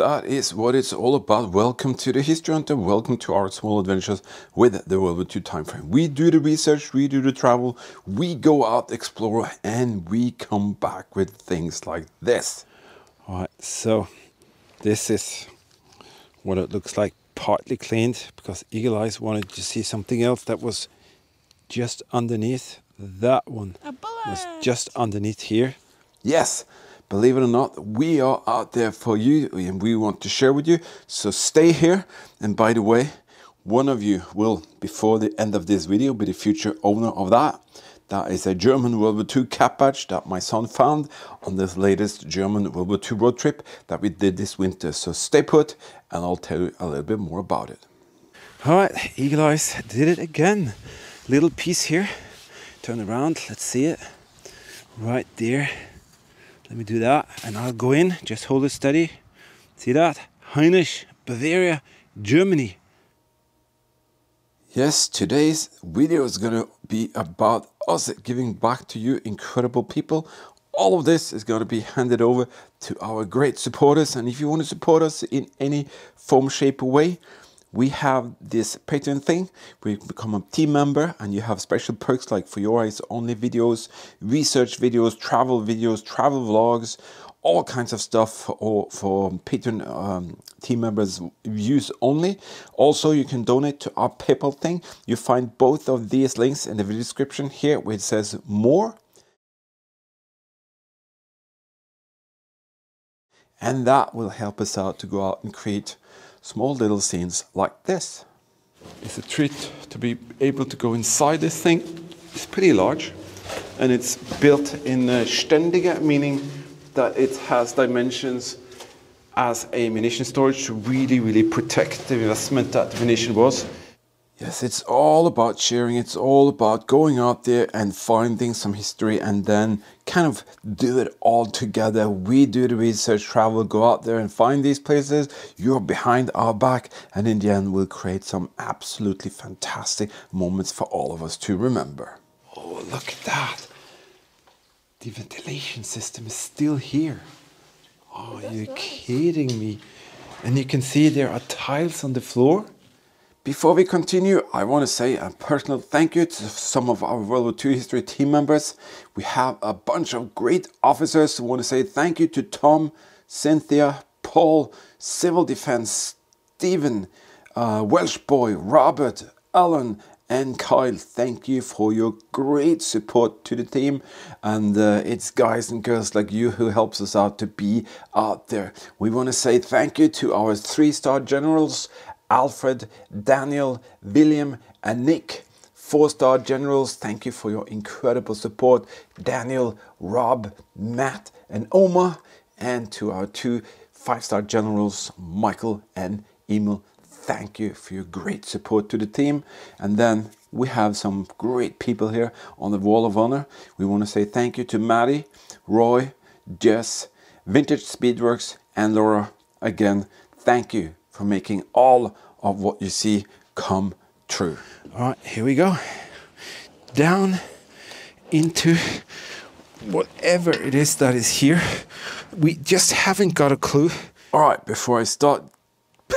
that is what it's all about. Welcome to the History Hunter. Welcome to our small adventures with the WW2 time frame. We do the research, we do the travel, we go out, explore, and we come back with things like this. All right, so this is what it looks like, partly cleaned, because Eagle Eyes wanted to see something else that was just underneath. That one was just underneath here. Yes, believe it or not, we are out there for you and we want to share with you. So stay here. And by the way, one of you will, before the end of this video, be the future owner of that. That is a German WW2 cap badge that my son found on this latest German WW2 road trip that we did this winter. So stay put and I'll tell you a little bit more about it. All right, Eagle Eyes did it again. Little piece here. Turn around, let's see it. Right there. Let me do that and I'll go in. Just hold it steady. See that? Heinisch, Bavaria, Germany. Yes, today's video is going to be about us giving back to you incredible people. All of this is going to be handed over to our great supporters. And if you want to support us in any form, shape or way, we have this Patreon thing where you become a team member and you have special perks like for your eyes only videos, research videos, travel vlogs, all kinds of stuff for Patreon team members use only. Also, you can donate to our PayPal thing. You find both of these links in the video description here where it says more. And that will help us out to go out and create small little scenes like this. It's a treat to be able to go inside this thing. It's pretty large and it's built in Ständige, meaning that it has dimensions as a munition storage to really protect the investment that the munition was. Yes, it's all about sharing. It's all about going out there and finding some history and then kind of do it all together. We do the research, travel, go out there and find these places. You're behind our back and in the end we'll create some absolutely fantastic moments for all of us to remember. Oh, look at that. The ventilation system is still here. Oh, you're kidding me. And you can see there are tiles on the floor. Before we continue, I want to say a personal thank you to some of our WW2 history team members. We have a bunch of great officers. I want to say thank you to Tom, Cynthia, Paul, Civil Defense, Stephen, Welsh Boy, Robert, Alan, and Kyle. Thank you for your great support to the team. And it's guys and girls like you who helps us out to be out there. We want to say thank you to our 3-star generals, Alfred, Daniel, William and Nick. 4-star generals, thank you for your incredible support. Daniel, Rob, Matt and Omar. And to our 2 5-star generals, Michael and Emil. Thank you for your great support to the team. And then we have some great people here on the Wall of Honor. We want to say thank you to Maddie, Roy, Jess, Vintage Speedworks and Laura. Again, thank you for making all of what you see come true. All right, here we go. Down into whatever it is that is here. We just haven't got a clue. All right, before I start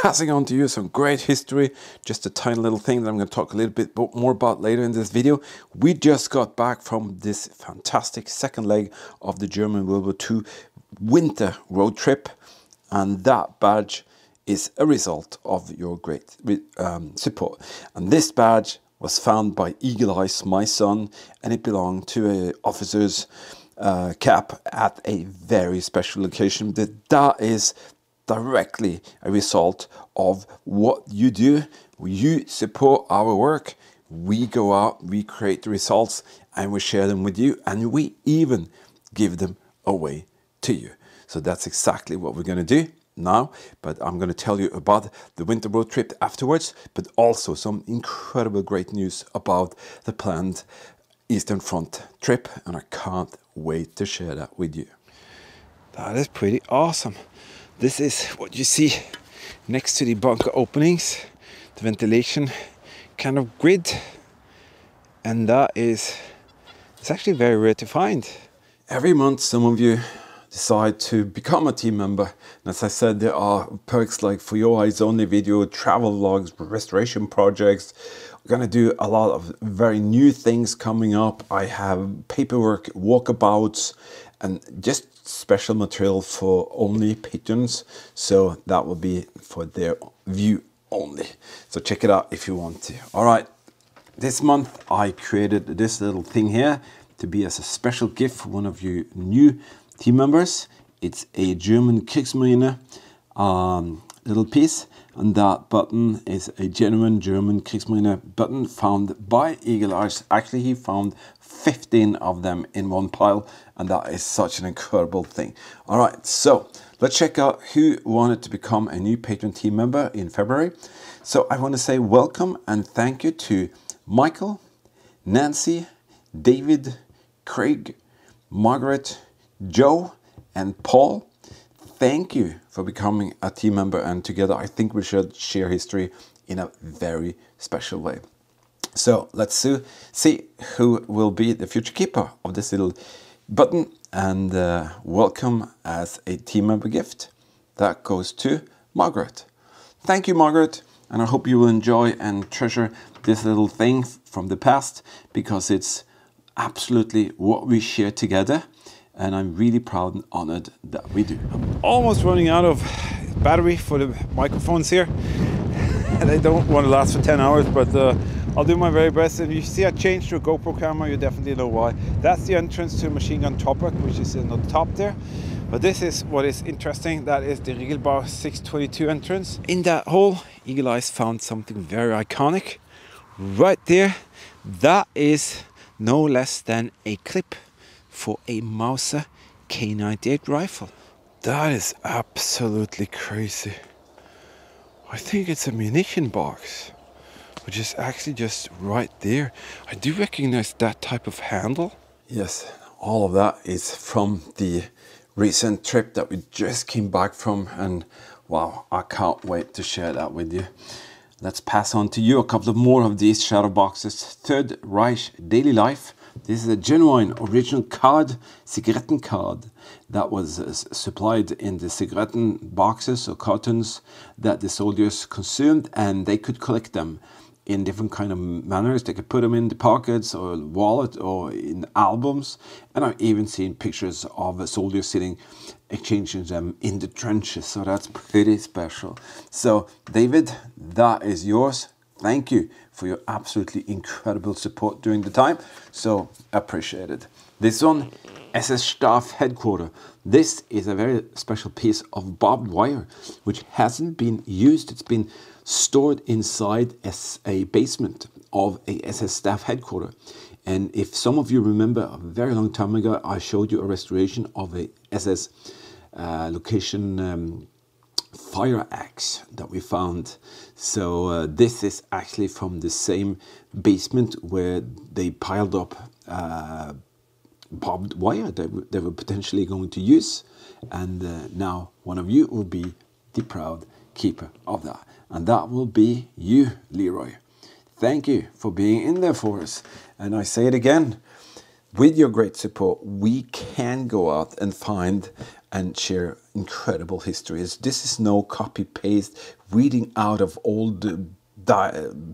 passing on to you some great history, just a tiny little thing that I'm going to talk a little bit more about later in this video. We just got back from this fantastic second leg of the German WW2 winter road trip, and that badge is a result of your great support. And this badge was found by Eagle Eyes, my son, and it belonged to an officer's cap at a very special location. That is directly a result of what you do. You support our work. We go out, we create the results, and we share them with you, and we even give them away to you. So that's exactly what we're going to do now, but I'm going to tell you about the winter road trip afterwards, but also some incredible great news about the planned Eastern Front trip, and I can't wait to share that with you. That is pretty awesome. This is what you see next to the bunker openings, the ventilation kind of grid, and that is, it's actually very rare to find. Every month some of you decide to become a team member. And as I said, there are perks like for your eyes only video, travel vlogs, restoration projects. We're going to do a lot of very new things coming up. I have paperwork, walkabouts, and just special material for only patrons. So that will be for their view only. So check it out if you want to. All right. This month I created this little thing here to be as a special gift for one of you new team members. It's a German Kriegsmarine little piece, and that button is a genuine German Kriegsmarine button found by Eagle Eyes. Actually, he found 15 of them in one pile, and that is such an incredible thing. All right, so let's check out who wanted to become a new patron team member in February. So I want to say welcome and thank you to Michael, Nancy, David, Craig, Margaret, Joe, and Paul. Thank you for becoming a team member, and together I think we should share history in a very special way. So let's see who will be the future keeper of this little button, and welcome as a team member gift. That goes to Margaret. Thank you, Margaret, and I hope you will enjoy and treasure this little thing from the past, because it's absolutely what we share together. And I'm really proud and honored that we do. I'm almost running out of battery for the microphones here. They don't want to last for 10 hours, but I'll do my very best. And you see I changed to a GoPro camera, you definitely know why. That's the entrance to Machine Gun Toprak, which is in the top there. But this is what is interesting. That is the Riegelbau 622 entrance. In that hole, Eagle Eyes found something very iconic. Right there, that is no less than a clip for a Mauser K98 rifle. That is absolutely crazy. I think it's a munition box, which is actually just right there. I do recognize that type of handle. Yes, all of that is from the recent trip that we just came back from, and wow, I can't wait to share that with you. Let's pass on to you a couple of more of these shadow boxes. Third Reich Daily Life. This is a genuine original card, cigaretten card, that was supplied in the cigaretten boxes or cartons that the soldiers consumed, and they could collect them in different kind of manners. They could put them in the pockets or wallet or in albums, and I've even seen pictures of a soldier sitting exchanging them in the trenches, so that's pretty special. So David, that is yours. Thank you for your absolutely incredible support during the time. So appreciate it. This one, SS Staff Headquarter. This is a very special piece of barbed wire, which hasn't been used. It's been stored inside a basement of a SS Staff Headquarter. And if some of you remember, a very long time ago, I showed you a restoration of a SS location fire axe that we found. So this is actually from the same basement where they piled up barbed wire that they were potentially going to use, and now one of you will be the proud keeper of that, and that will be you, Leroy. Thank you for being in there for us. And I say it again, with your great support, we can go out and find and share incredible histories. This is no copy-paste, reading out of old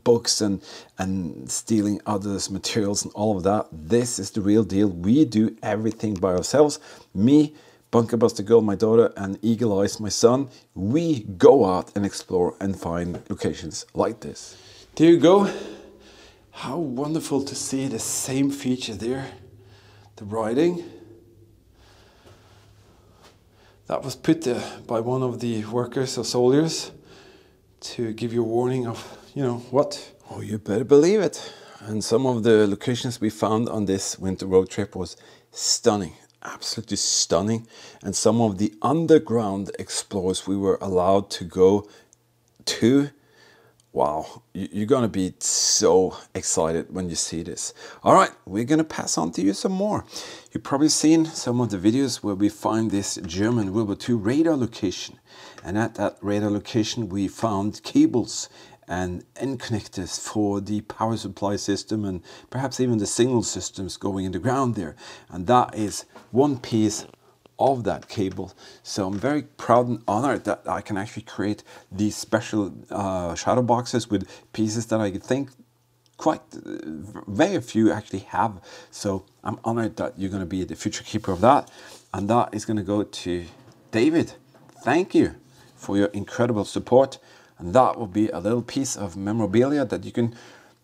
books and stealing others' materials and all of that. This is the real deal. We do everything by ourselves. Me, Bunker Buster Girl, my daughter, and Eagle Eyes, my son, we go out and explore and find locations like this. There you go. How wonderful to see the same feature there. The writing. That was put there by one of the workers or soldiers to give you a warning of, you know, what? Oh, you better believe it. And some of the locations we found on this winter road trip was stunning, absolutely stunning. And some of the underground explores we were allowed to go to, wow, you're gonna be so excited when you see this. All right, we're gonna pass on to you some more. You've probably seen some of the videos where we find this German WW2 radar location. And at that radar location, we found cables and end connectors for the power supply system and perhaps even the signal systems going in the ground there. And that is one piece of that cable. So I'm very proud and honored that I can actually create these special shadow boxes with pieces that I think quite very few actually have. So I'm honored that you're going to be the future keeper of that. And that is going to go to David. Thank you for your incredible support. And that will be a little piece of memorabilia that you can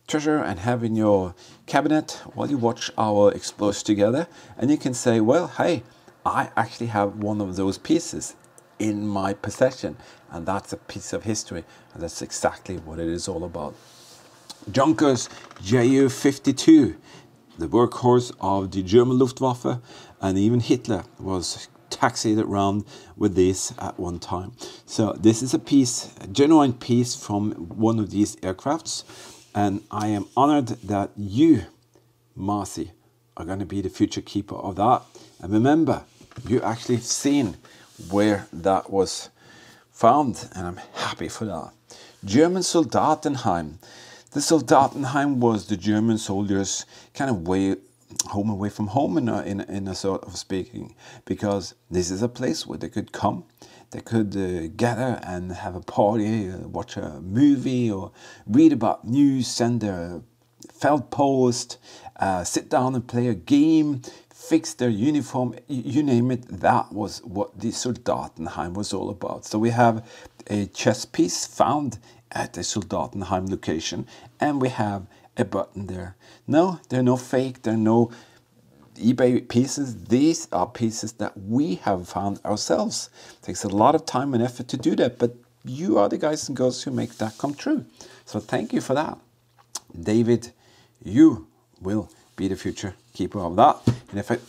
treasure and have in your cabinet while you watch our explores together. And you can say, well, hey, I actually have one of those pieces in my possession. And that's a piece of history. And that's exactly what it is all about. Junkers Ju-52, the workhorse of the German Luftwaffe, and even Hitler was taxied around with this at one time. So this is a piece, a genuine piece from one of these aircrafts, and I am honored that you, Marcy, are going to be the future keeper of that. And remember, you actually seen where that was found, and I'm happy for that. German Soldatenheim. The Soldatenheim was the German soldiers' kind of way home away from home in a sort of speaking, because this is a place where they could come, they could gather and have a party, watch a movie or read about news, send their felt post, sit down and play a game, fix their uniform, you name it. That was what the Soldatenheim was all about. So we have a chess piece found at the Soldatenheim location, and we have a button there. No, they're no fake, they're no eBay pieces. These are pieces that we have found ourselves. It takes a lot of time and effort to do that, but you are the guys and girls who make that come true. So thank you for that. David, you will be the future keeper of that. And if I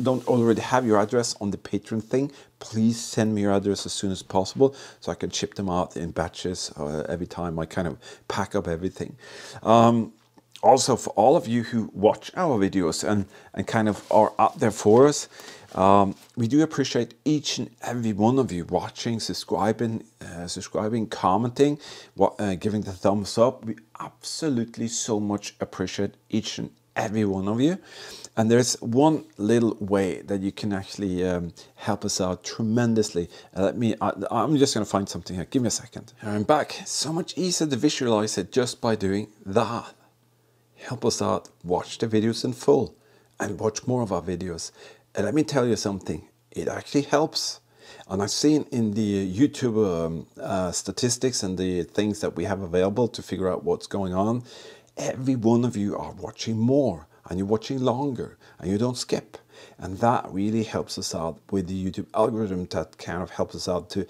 don't already have your address on the Patreon thing, please send me your address as soon as possible so I can ship them out in batches every time I kind of pack up everything. Also, for all of you who watch our videos and kind of are out there for us, we do appreciate each and every one of you watching, subscribing, commenting, giving the thumbs up. We absolutely so much appreciate each and every one of you. And there's one little way that you can actually help us out tremendously. I'm just going to find something here. Give me a second. Here I'm back. So much easier to visualize it just by doing that. Help us out. Watch the videos in full and watch more of our videos. And let me tell you something. It actually helps. And I've seen in the YouTube statistics and the things that we have available to figure out what's going on, every one of you are watching more, and you're watching longer, and you don't skip. And that really helps us out with the YouTube algorithm. That kind of helps us out to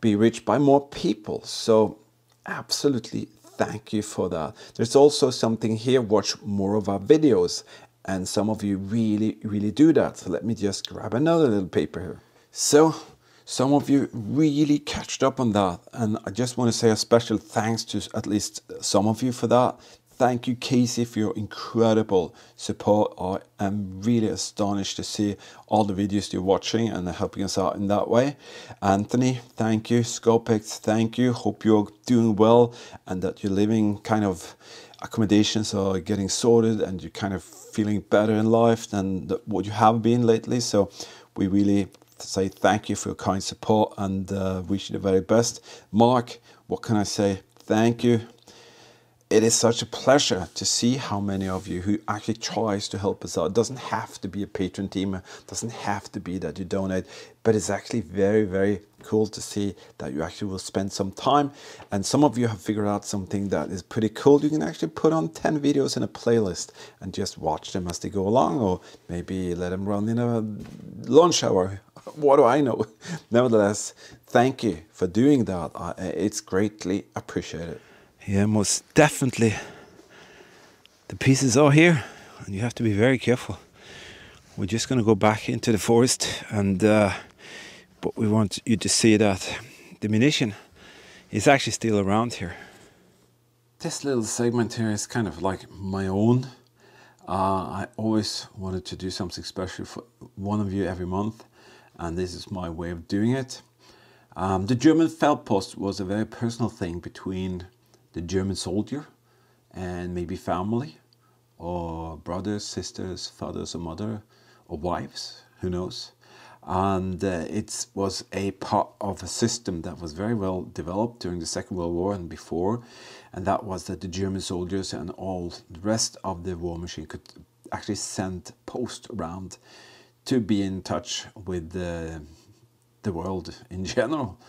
be reached by more people. So absolutely thank you for that. There's also something here, watch more of our videos. And some of you really do that. So let me just grab another little paper here. So some of you really catched up on that. And I just want to say a special thanks to at least some of you for that. Thank you, QYSea, for your incredible support. I am really astonished to see all the videos you're watching and helping us out in that way. Anthony, thank you. Scopex, thank you. Hope you're doing well and that you're living kind of accommodations are getting sorted and you're kind of feeling better in life than what you have been lately. So we really say thank you for your kind support and wish you the very best. Mark, what can I say? Thank you. It is such a pleasure to see how many of you who actually tries to help us out. It doesn't have to be a Patreon team. It doesn't have to be that you donate, but it's actually very cool to see that you actually will spend some time. And some of you have figured out something that is pretty cool. You can actually put on 10 videos in a playlist and just watch them as they go along, or maybe let them run in a lunch hour. What do I know? Nevertheless, thank you for doing that. It's greatly appreciated. Yeah, most definitely. The pieces are here and you have to be very careful. We're just going to go back into the forest and but we want you to see that the munition is actually still around here. This little segment here is kind of like my own. I always wanted to do something special for one of you every month, and this is my way of doing it. The German Feldpost was a very personal thing between the German soldier and maybe family or brothers, sisters, fathers or mother or wives, who knows. And it was a part of a system that was very well developed during the Second World War and before, and that was that the German soldiers and all the rest of the war machine could actually send post around to be in touch with the world in general.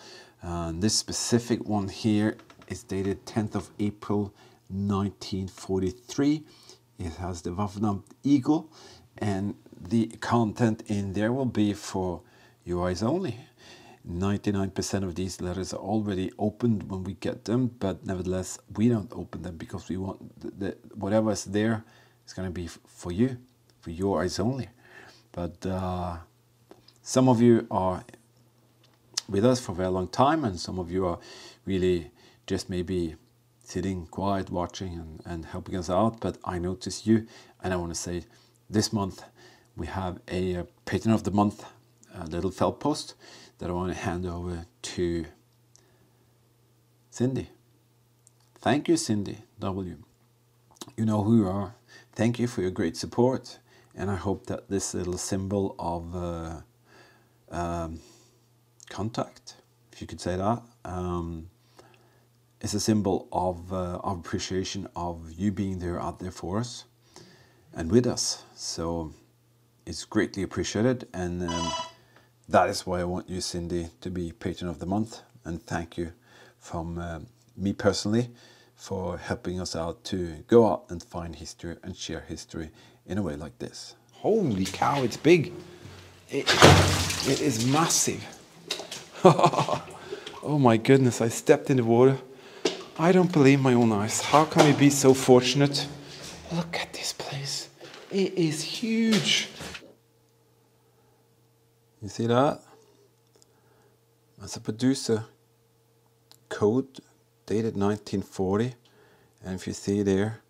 This specific one here is dated 10th of April 1943. It has the Waffenamt Eagle, and the content in there will be for your eyes only. 99% of these letters are already opened when we get them, but nevertheless we don't open them because we want whatever is there is going to be for you, for your eyes only. But some of you are with us for a very long time, and some of you are really just maybe sitting quiet watching and helping us out. But I notice you, and I want to say this month we have a Patron of the Month, a little felt post that I want to hand over to Cindy. Thank you, Cindy W. You know who you are. Thank you for your great support, and I hope that this little symbol of contact, if you could say that, is a symbol of appreciation of you being there out there for us and with us. So it's greatly appreciated, and that is why I want you, Cindy, to be Patron of the Month. And thank you from me personally for helping us out to go out and find history and share history in a way like this. Holy cow, it's big. It is massive. Oh my goodness, I stepped in the water. I don't believe my own eyes. How can we be so fortunate? Look at this place. It is huge. You see that? That's a producer code dated 1940. And if you see there,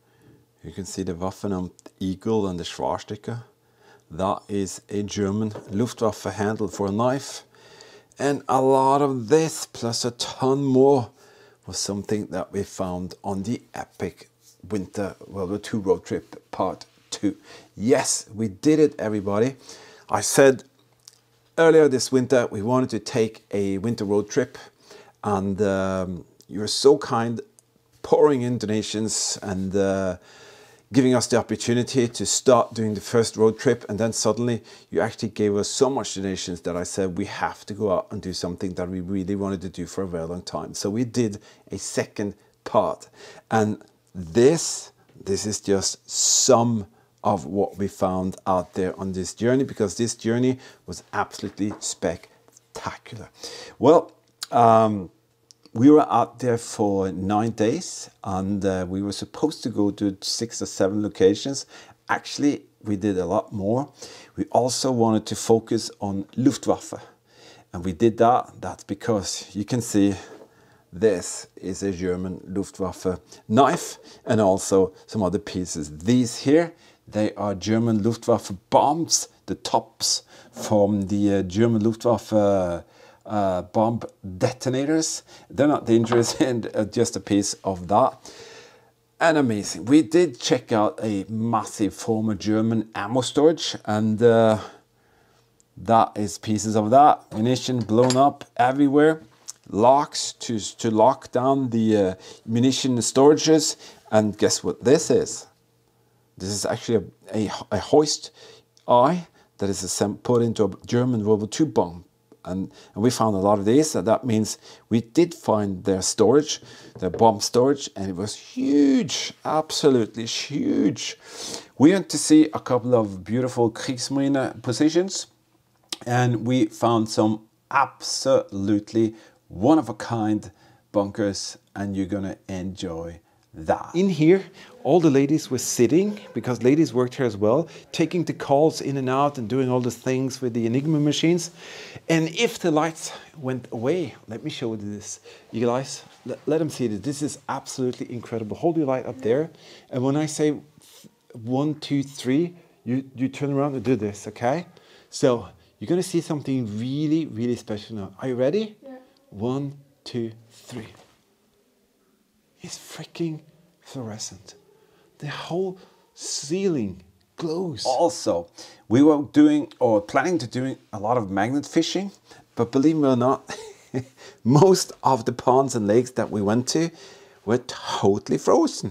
you can see the Waffenamt Eagle and the Schwarzsticker. That is a German Luftwaffe handle for a knife. And a lot of this, plus a ton more, was something that we found on the epic Winter WW2 road trip part 2. Yes, we did it, everybody. I said earlier this winter we wanted to take a winter road trip, and you were so kind, pouring in donations and giving us the opportunity to start doing the first road trip, and then suddenly you actually gave us so much donations that I said we have to go out and do something that we really wanted to do for a very long time. So we did a second part, and this is just some of what we found out there on this journey, because this journey was absolutely spectacular. Well, we were out there for 9 days, and we were supposed to go to 6 or 7 locations. Actually, we did a lot more. We also wanted to focus on Luftwaffe, and we did that. That's because you can see this is a German Luftwaffe knife, and also some other pieces. These here, they are German Luftwaffe bombs, the tops from the German Luftwaffe bomb detonators. They're not dangerous, and just a piece of that. And amazing. We did check out a massive former German ammo storage, and that is pieces of that. Munition blown up everywhere. Locks to lock down the munition storages. And guess what this is? This is actually a hoist eye that is put into a German WW2 bomb. And we found a lot of these, so that means we did find their storage, their bomb storage, and it was huge, absolutely huge. We went to see a couple of beautiful Kriegsmarine positions, and we found some absolutely one-of-a-kind bunkers, and you're gonna enjoy that. In here, all the ladies were sitting, because ladies worked here as well, taking the calls in and out and doing all the things with the Enigma machines. And if the lights went away, let me show you this. You guys, let them see this. This is absolutely incredible. Hold your light up there. And when I say 1, 2, 3, you turn around and do this, okay? So you're gonna see something really, really special now. Are you ready? Yeah. 1, 2, 3. It's freaking fluorescent. The whole ceiling close. Also, we were doing or planning to do a lot of magnet fishing, but believe me or not, most of the ponds and lakes that we went to were totally frozen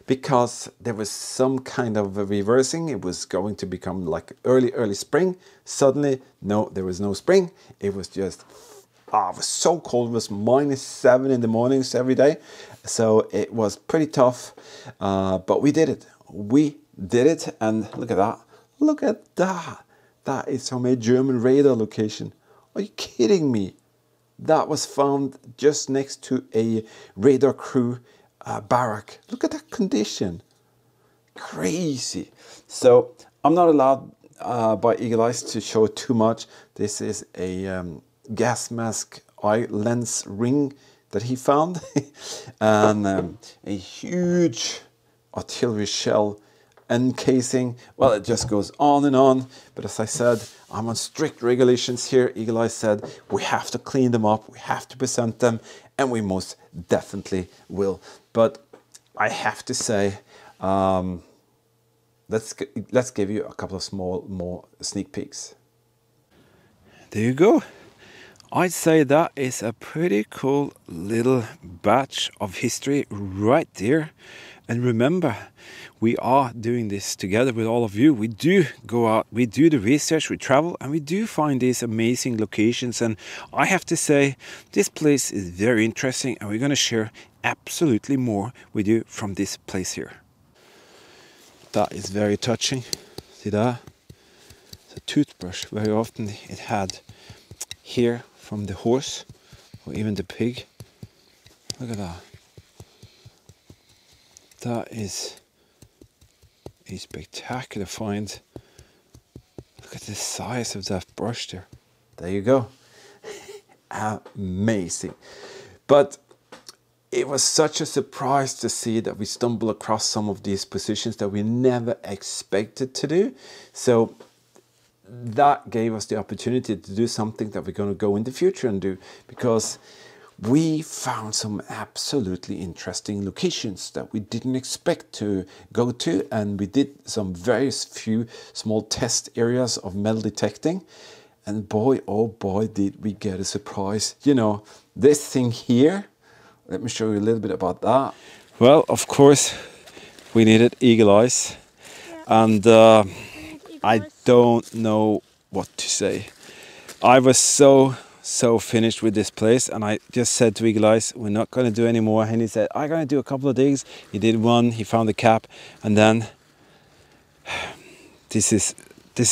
because there was some kind of a reversing. It was going to become like early spring. Suddenly, no, there was no spring. It was just, it was so cold. It was -7 in the mornings every day. So it was pretty tough, but we did it. We did it, and look at that. Look at that. That is from a German radar location. Are you kidding me? That was found just next to a radar crew barrack. Look at that condition. Crazy. So I'm not allowed by Eagle Eyes to show too much. This is a gas mask eye lens ring that he found. And a huge artillery shell encasing. Well, it just goes on and on. But as I said, I'm on strict regulations here. Eagle Eye said we have to clean them up, we have to present them, and we most definitely will. But I have to say, let's give you a couple of more sneak peeks. There you go. I'd say that is a pretty cool little batch of history right there. And remember, we are doing this together with all of you. We do go out, we do the research, we travel, and we do find these amazing locations. And I have to say, this place is very interesting, and we're going to share absolutely more with you from this place here. That is very touching. See that? It's a toothbrush. Very often it had hair from the horse or even the pig. Look at that. That is a spectacular find. Look at the size of that brush there. There you go. Amazing. But it was such a surprise to see that we stumbled across some of these positions that we never expected to do. So that gave us the opportunity to do something that we're going to go in the future and do, because we found some absolutely interesting locations that we didn't expect to go to, and we did some very few small test areas of metal detecting, and boy, oh boy, did we get a surprise. You know, this thing here, let me show you a little bit about that. Well, of course, we needed Eagle Eyes, and I don't know what to say. I was so finished with this place, and I just said to Eagle Eyes, we're not going to do any more. And he said, I'm going to do a couple of digs. He did one, he found the cap, and then this is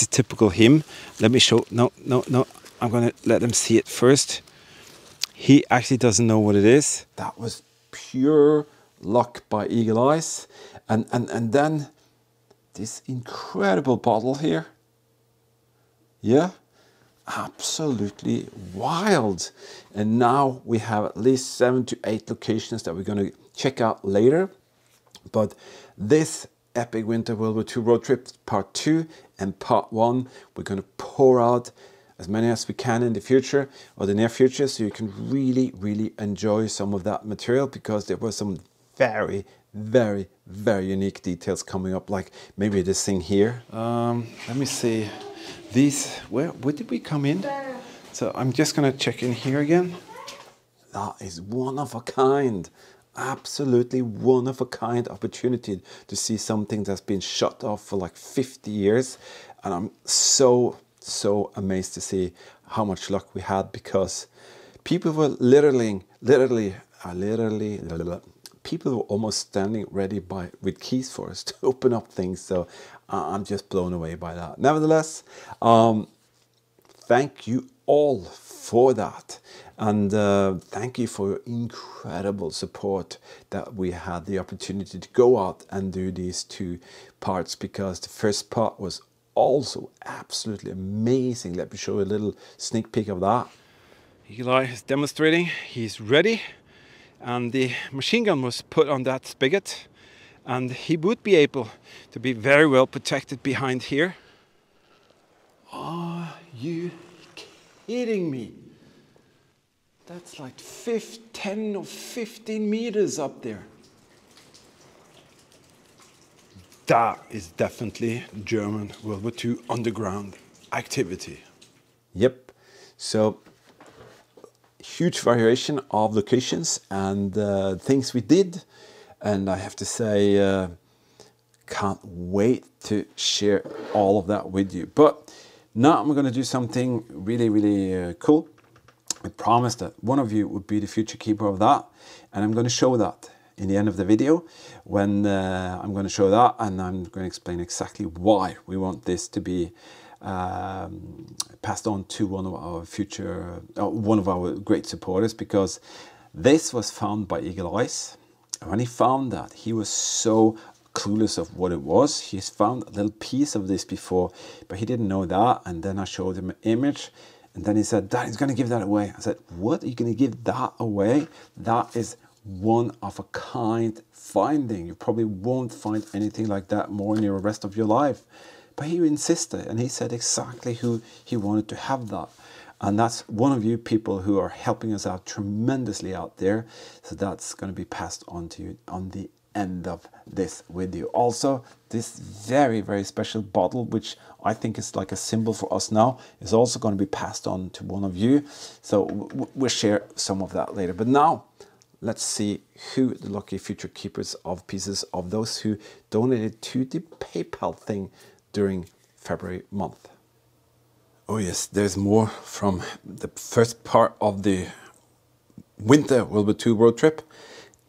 typical him. Let me show. No, I'm going to let them see it first. He actually doesn't know what it is. That was pure luck by Eagle Eyes. And then this incredible bottle here. Yeah, absolutely wild. And now we have at least 7 to 8 locations that we're going to check out later. But this epic winter World War II road trip part 2 and part 1, we're going to pour out as many as we can in the future or the near future, so you can really enjoy some of that material, because there were some very unique details coming up, like maybe this thing here. Let me see. These, where did we come in? So I'm just gonna check in here again. That is one of a kind. Absolutely one of a kind opportunity to see something that's been shut off for like 50 years. And I'm so amazed to see how much luck we had, because people were literally people were almost standing ready with keys for us to open up things. So I'm just blown away by that. Nevertheless, thank you all for that, and thank you for your incredible support that we had the opportunity to go out and do these 2 parts, because the first part was also absolutely amazing. Let me show you a little sneak peek of that. Eagle Eye is demonstrating, he's ready, and the machine gun was put on that spigot, and he would be able to be very well protected behind here. Are you kidding me? That's like 10 or 15 meters up there. that is definitely German World War II underground activity. Yep. So huge variation of locations and things we did, and I have to say can't wait to share all of that with you. But now I'm going to do something really cool. I promised that one of you would be the future keeper of that, and I'm going to show that in the end of the video when I'm going to show that, and I'm going to explain exactly why we want this to be passed on to one of our future, one of our great supporters, because this was found by Eagle Eyes. And when he found that, he was so clueless of what it was. He's found a little piece of this before, but he didn't know that. And then I showed him an image, and then he said, "Dad, he's going to give that away." I said, "What? Are you going to give that away? That is one of a kind finding. You probably won't find anything like that more in the rest of your life." But he insisted, and he said exactly who he wanted to have that. And that's one of you people who are helping us out tremendously out there. So that's going to be passed on to you on the end of this video. Also, this very special bottle, which I think is like a symbol for us now, is also going to be passed on to one of you. So we'll share some of that later. But now, let's see who the lucky future keepers of pieces of those who donated to the PayPal thing during February month. Oh yes, there's more from the first part of the winter World War II road trip.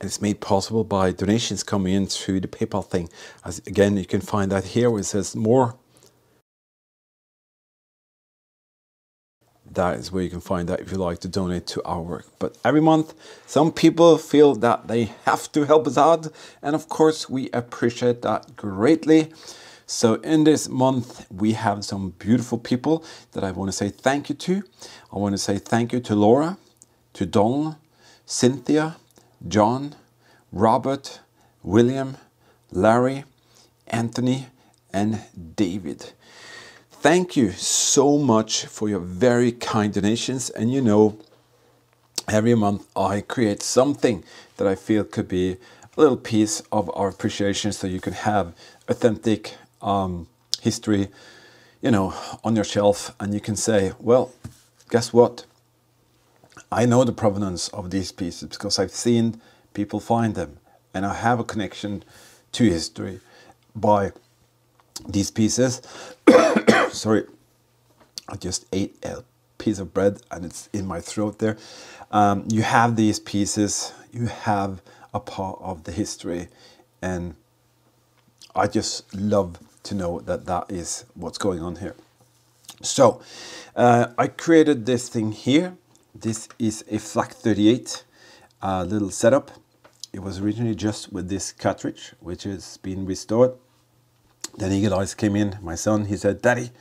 It's made possible by donations coming in through the PayPal thing. As again, you can find that here where it says more. That is where you can find that if you like to donate to our work. But every month, some people feel that they have to help us out. And of course, we appreciate that greatly. So in this month, we have some beautiful people that I want to say thank you to. I want to say thank you to Laura, to Donald, Cynthia, John, Robert, William, Larry, Anthony, and David. Thank you so much for your very kind donations. And you know, every month I create something that I feel could be a little piece of our appreciation, so you can have authentic history, you know, on your shelf, and you can say, well, guess what? I know the provenance of these pieces because I've seen people find them, and I have a connection to history by these pieces. Sorry, I just ate a piece of bread and it's in my throat there. You have these pieces, you have a part of the history, and I just love to know that that is what's going on here. So I created this thing here. This is a Flak 38 little setup. It was originally just with this cartridge, which has been restored. Then Eagle Eyes came in, my son, he said, "Daddy,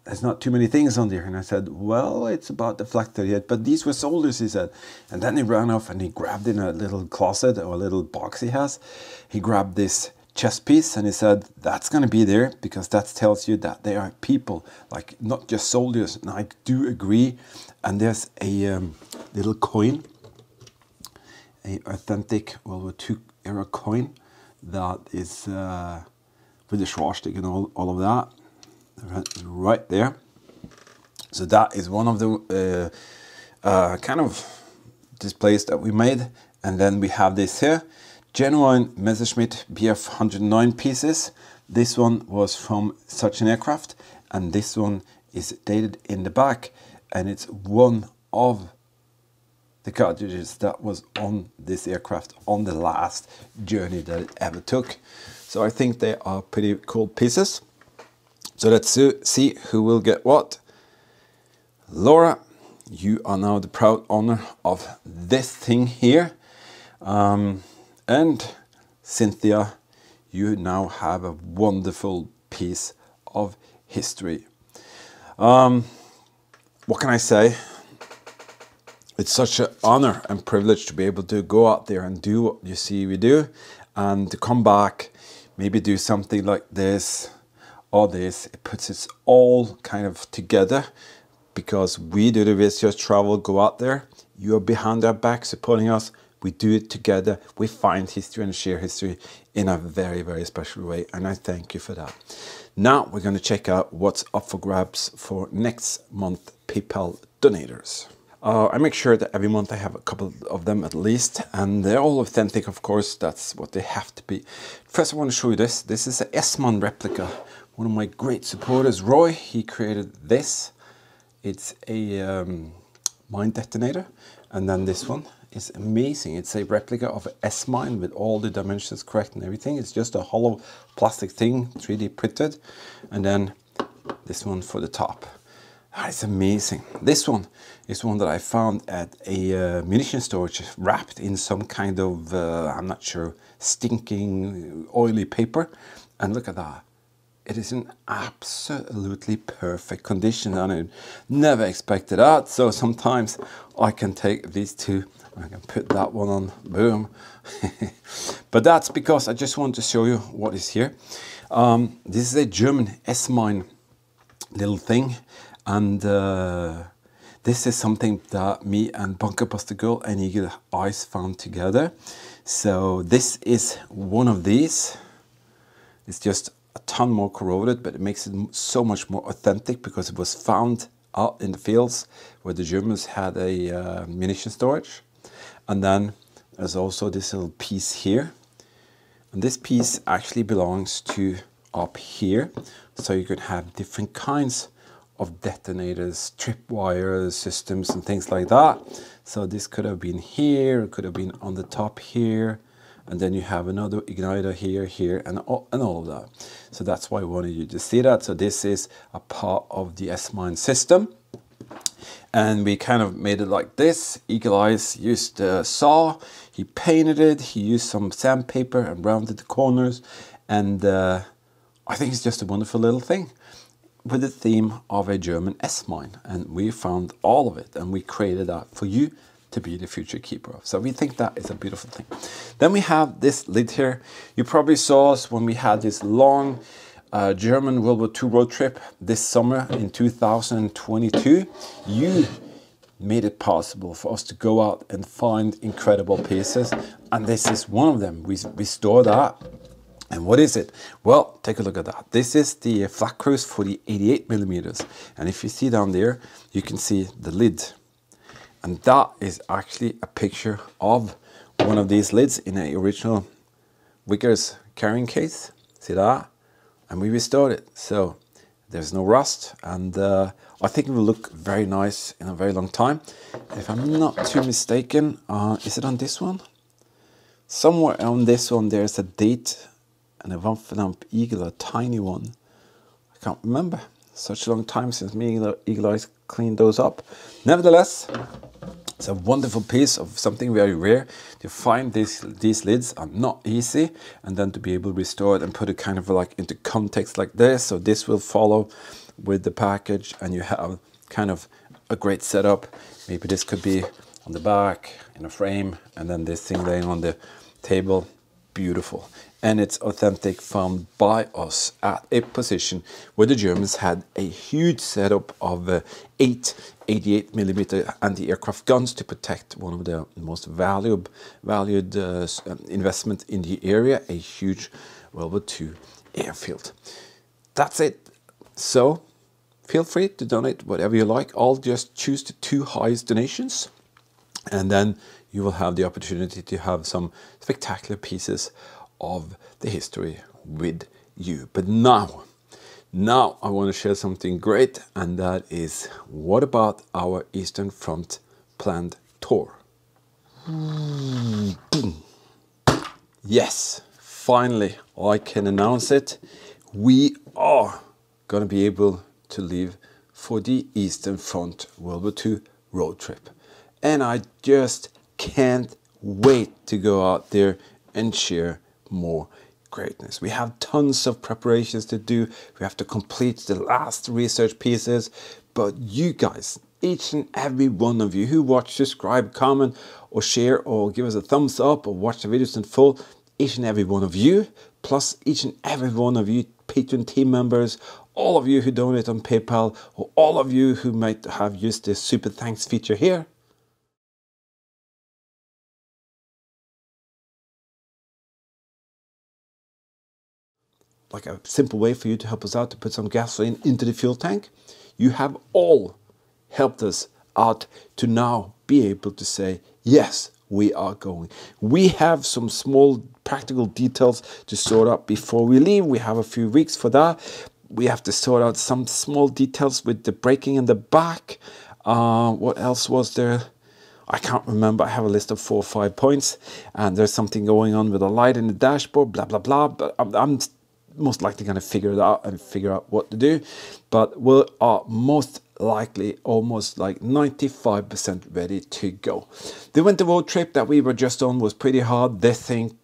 there's not too many things on there." And I said, "Well, it's about the Flak 38, but these were soldiers," he said. And then he ran off and he grabbed in a little closet or a little box he has. He grabbed this chest piece and he said, "That's going to be there because that tells you that they are people, like not just soldiers." And I do agree. And there's a little coin, a authentic World War II era coin that is with the swastika and all of that right there. So that is one of the kind of displays that we made. And then we have this here, genuine Messerschmitt Bf 109 pieces. This one was from such an aircraft, and this one is dated in the back, and it's one of the cartridges that was on this aircraft on the last journey that it ever took. So I think they are pretty cool pieces. So let's see who will get what. Laura, you are now the proud owner of this thing here. And Cynthia, you now have a wonderful piece of history. What can I say? It's such an honor and privilege to be able to go out there and do what you see we do, and to come back, maybe do something like this or this. It puts it all kind of together, because we do the research travel, go out there. You are behind our back supporting us. we do it together, we find history and share history in a very, very special way, and I thank you for that. Now we're going to check out what's up for grabs for next month PayPal donators. I make sure that every month I have a couple of them at least, and they're all authentic, of course. That's what they have to be. First I want to show you this. This is an S-Mon replica. One of my great supporters, Roy, he created this. It's a mine detonator, and then this one is amazing. It's a replica of an S-Mine with all the dimensions correct and everything. It's just a hollow plastic thing, 3D printed, and then this one for the top. It's amazing. This one is one that I found at a munition storage, wrapped in some kind of, I'm not sure, stinking oily paper. And look at that. It is in absolutely perfect condition, and I never expected that. So sometimes I can take these two, I can put that one on, boom. But that's because I just want to show you what is here. This is a German S-Mine little thing. And this is something that me and Bunker Buster Girl and Eagle Eyes found together. So this is one of these. It's just a ton more corroded, but it makes it so much more authentic because it was found out in the fields where the Germans had a munition storage. And then there's also this little piece here. And this piece actually belongs to up here. So you could have different kinds of detonators, tripwire systems and things like that. So this could have been here, it could have been on the top here, and then you have another igniter here, and all of that. So that's why I wanted you to see that. So this is a part of the S-Mine system. And we kind of made it like this. Eagle Eyes used a saw, he painted it, he used some sandpaper and rounded the corners, and I think it's just a wonderful little thing with the theme of a German S-Mine, and we found all of it, and we created that for you to be the future keeper of. So we think that is a beautiful thing. Then we have this lid here. You probably saw us when we had this long German World War II road trip this summer in 2022. You made it possible for us to go out and find incredible pieces, and this is one of them. We store that. And what is it? Well, take a look at that. This is the flak cruise for the 88mm. And if you see down there, you can see the lid. And that is actually a picture of one of these lids in an original Vickers carrying case. See that? And we restored it. So there's no rust. And I think it will look very nice in a very long time. If I'm not too mistaken, is it on this one? Somewhere on this one, there's a date. And a Waffenlamp Eagle, a tiny one. I can't remember. Such a long time since me and Eagle Eyes cleaned those up. Nevertheless, it's a wonderful piece of something very rare. To find these lids are not easy, and then to be able to restore it and put it kind of like into context like this. So this will follow with the package, and you have kind of a great setup. Maybe this could be on the back in a frame, and then this thing laying on the table. Beautiful. And it's authentic, found by us at a position where the Germans had a huge setup of 8 88mm anti-aircraft guns to protect one of the most valued investment in the area, a huge World War II airfield. That's it. So feel free to donate whatever you like. I'll just choose the 2 highest donations, and then you will have the opportunity to have some spectacular pieces of the history with you. But now I want to share something great, and that is, what about our Eastern Front planned tour? Yes, finally I can announce it. We are going to be able to leave for the Eastern Front World War II road trip. And I just can't wait to go out there and share more greatness. We have tons of preparations to do. We have to complete the last research pieces. But you guys, each and every one of you who watch, subscribe, comment, or share, or give us a thumbs up, or watch the videos in full, each and every one of you, plus each and every one of you Patreon team members, all of you who donate on PayPal, or all of you who might have used this super thanks feature here. like a simple way for you to help us out to put some gasoline into the fuel tank. You have all helped us out to now be able to say, yes, we are going. We have some small practical details to sort out before we leave. We have a few weeks for that. We have to sort out some small details with the braking in the back. What else was there? I can't remember. I have a list of 4 or 5 points, and there's something going on with a light in the dashboard, blah, blah, blah. But I'm most likely going to figure it out and figure out what to do. But we are most likely almost like 95% ready to go. The winter road trip that we were just on was pretty hard. This thing,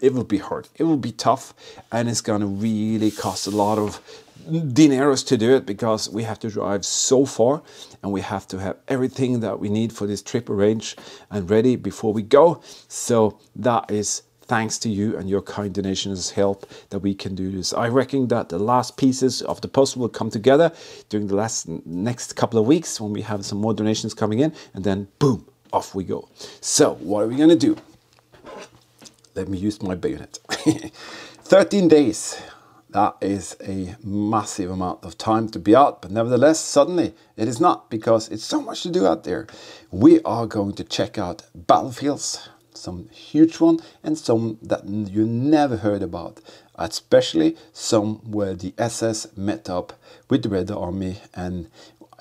it will be hard. It will be tough, and it's going to really cost a lot of dineros to do it, because we have to drive so far and we have to have everything that we need for this trip arranged and ready before we go. So that is thanks to you and your kind donations help that we can do this. I reckon that the last pieces of the puzzle will come together during the next couple of weeks when we have some more donations coming in, and then boom, off we go. So what are we going to do? Let me use my bayonet. 13 days. That is a massive amount of time to be out, but nevertheless, suddenly it is not, because it's so much to do out there. We are going to check out battlefields, some huge one and some that you never heard about, especially some where the SS met up with the Red Army, and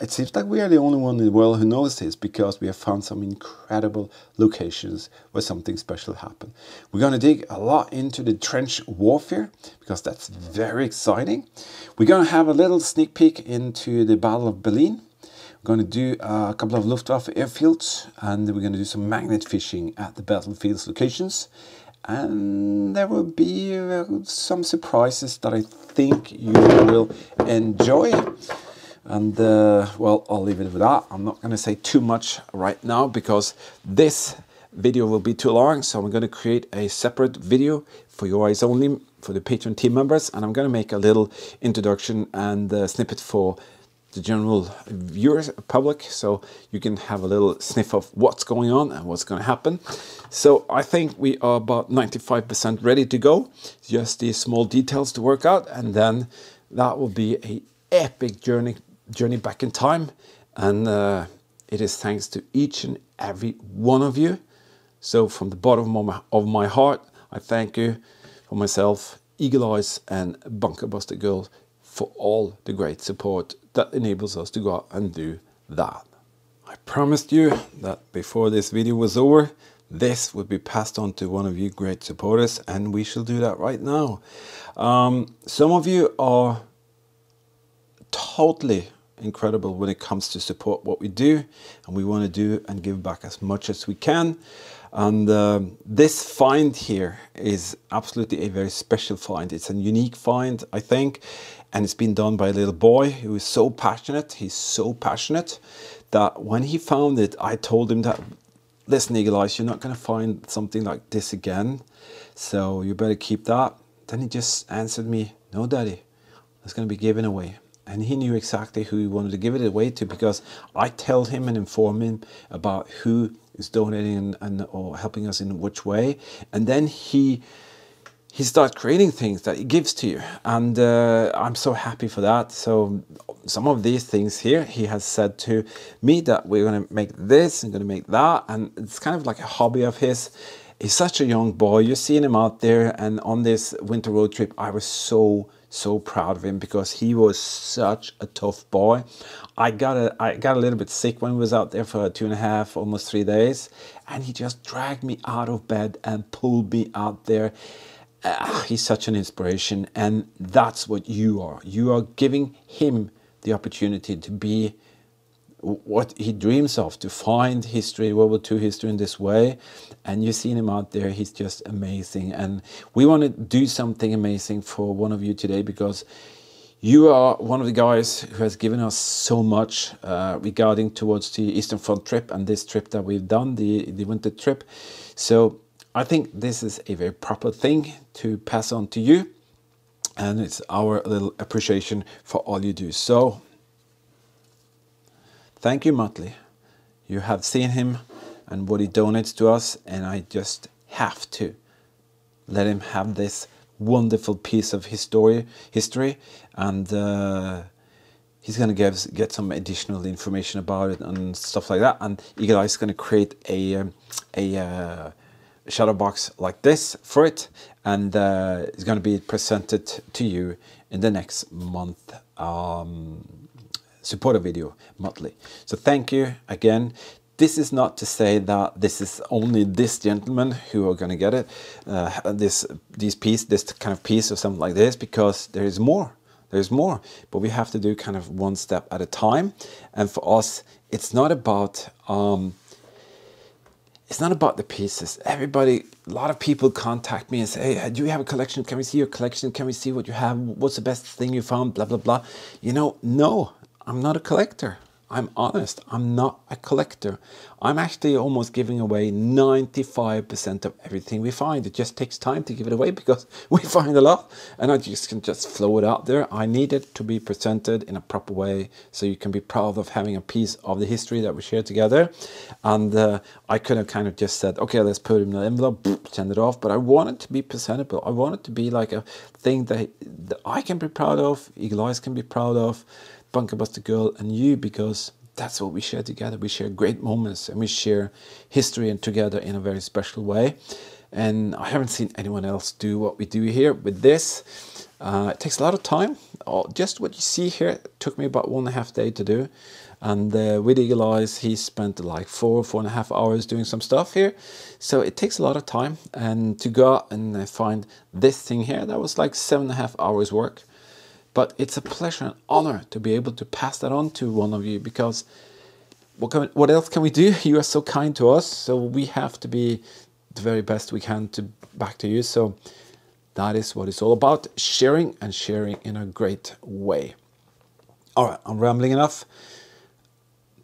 it seems like we are the only one in the world who knows this, because we have found some incredible locations where something special happened. We're going to dig a lot into the trench warfare, because that's very exciting. We're going to have a little sneak peek into the Battle of Berlin. We're going to do a couple of Luftwaffe airfields, and we're going to do some magnet fishing at the battlefield's locations. And there will be some surprises that I think you will enjoy. And well, I'll leave it with that. I'm not going to say too much right now, because this video will be too long. So I'm going to create a separate video for your eyes only, for the Patreon team members. And I'm going to make a little introduction and snippet for the general viewers, public, so you can have a little sniff of what's going on and what's going to happen. So I think we are about 95% ready to go. Just these small details to work out, and then that will be an epic journey back in time. And it is thanks to each and every one of you. So from the bottom of my heart, I thank you for myself, Eagle Eyes and Bunker Buster Girl, for all the great support that enables us to go out and do that. I promised you that before this video was over, this would be passed on to one of you great supporters, and we shall do that right now. Some of you are totally incredible when it comes to support what we do, and we want to do and give back as much as we can. And this find here is absolutely a very special find. It's a unique find, I think, and it's been done by a little boy who is so passionate. He's so passionate that when he found it, I told him that, listen, Eagle Eyes, you're not going to find something like this again, so you better keep that. Then he just answered me, no, Daddy, it's going to be given away. And he knew exactly who he wanted to give it away to, because I tell him and inform him about who is donating and or helping us in which way, and then he starts creating things that he gives to you, and I'm so happy for that. So some of these things here, he has said to me that we're going to make this and going to make that, and it's kind of like a hobby of his. He's such a young boy. You're seeing him out there, and on this winter road trip, I was so proud of him, because he was such a tough boy. I got a little bit sick when we was out there for 2.5, almost 3 days, and he just dragged me out of bed and pulled me out there. He's such an inspiration, and that's what you are. You are giving him the opportunity to be what he dreams of, to find history, World War II history in this way. And you've seen him out there. He's just amazing. And we want to do something amazing for one of you today, because you are one of the guys who has given us so much regarding towards the Eastern Front trip and this trip that we've done, the winter trip. So I think this is a very proper thing to pass on to you, and it's our little appreciation for all you do. So thank you, Muttley. You have seen him and what he donates to us, and I just have to let him have this wonderful piece of history, and he's going to get some additional information about it and stuff like that. And Eagle Eye is going to create a shadow box like this for it, and it's going to be presented to you in the next month supporter video monthly. So thank you again. This is not to say that this is only this gentleman who are going to get it, this kind of piece or something like this, because there is more. There's more, but we have to do kind of one step at a time. And for us, it's not about the pieces. Everybody, a lot of people contact me and say, hey, do you have a collection? Can we see your collection? Can we see what you have? What's the best thing you found? Blah, blah, blah. You know, no, I'm not a collector. I'm honest, I'm not a collector. I'm actually almost giving away 95% of everything we find. It just takes time to give it away because we find a lot, and I just can just flow it out there. I need it to be presented in a proper way so you can be proud of having a piece of the history that we share together. And I could have kind of just said, okay, let's put it in an envelope, send it off, but I want it to be presentable. I want it to be like a thing that I can be proud of, Eagle Eyes can be proud of, Bunker Buster Girl and you, because that's what we share together. We share great moments and we share history and together in a very special way. And I haven't seen anyone else do what we do here with this. It takes a lot of time. Just what you see here took me about 1.5 days to do. And with Eagle Eyes, he spent like 4.5 hours doing some stuff here. So it takes a lot of time. And to go out and find this thing here, that was like 7.5 hours work. But it's a pleasure and honor to be able to pass that on to one of you, because what else can we do? You are so kind to us, so we have to be the very best we can back to you. So that is what it's all about, sharing, and sharing in a great way. All right, I'm rambling enough.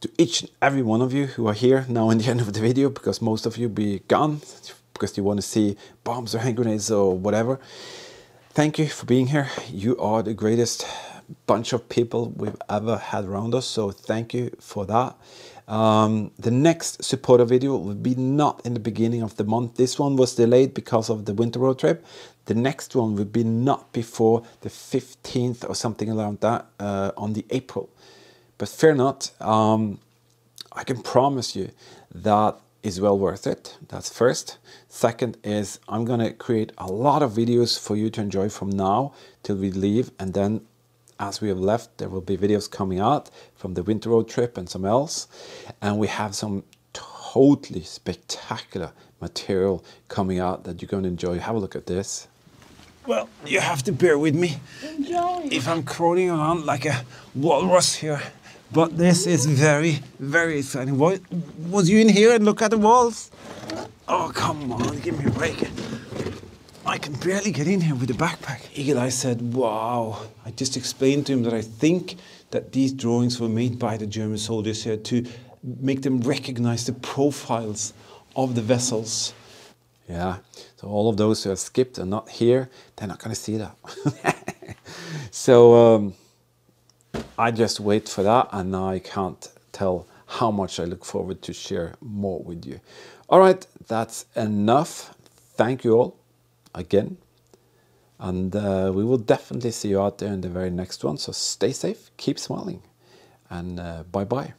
To each and every one of you who are here now in the end of the video, because most of you be gone because you want to see bombs or hand grenades or whatever. Thank you for being here. You are the greatest bunch of people we've ever had around us, so thank you for that. The next supporter video will be not in the beginning of the month. This one was delayed because of the winter road trip. The next one will be not before the 15th or something around that on the April. But fear not, I can promise you that is well worth it. That's first. Second is I'm gonna create a lot of videos for you to enjoy from now till we leave, and then as we have left there will be videos coming out from the winter road trip and some else, and we have some totally spectacular material coming out that you're going to enjoy. Have a look at this. Well, you have to bear with me if I'm crawling around like a walrus here. But this is very, very exciting. Was you in here and look at the walls? Oh, come on, give me a break. I can barely get in here with the backpack. Eagle Eye said, wow. I just explained to him that I think that these drawings were made by the German soldiers here to make them recognize the profiles of the vessels. Yeah, so all of those who have skipped and not here, they're not going to see that. So, I just wait for that, and I can't tell how much I look forward to share more with you. All right, that's enough. Thank you all again. And we will definitely see you out there in the very next one. So stay safe, keep smiling, and bye-bye.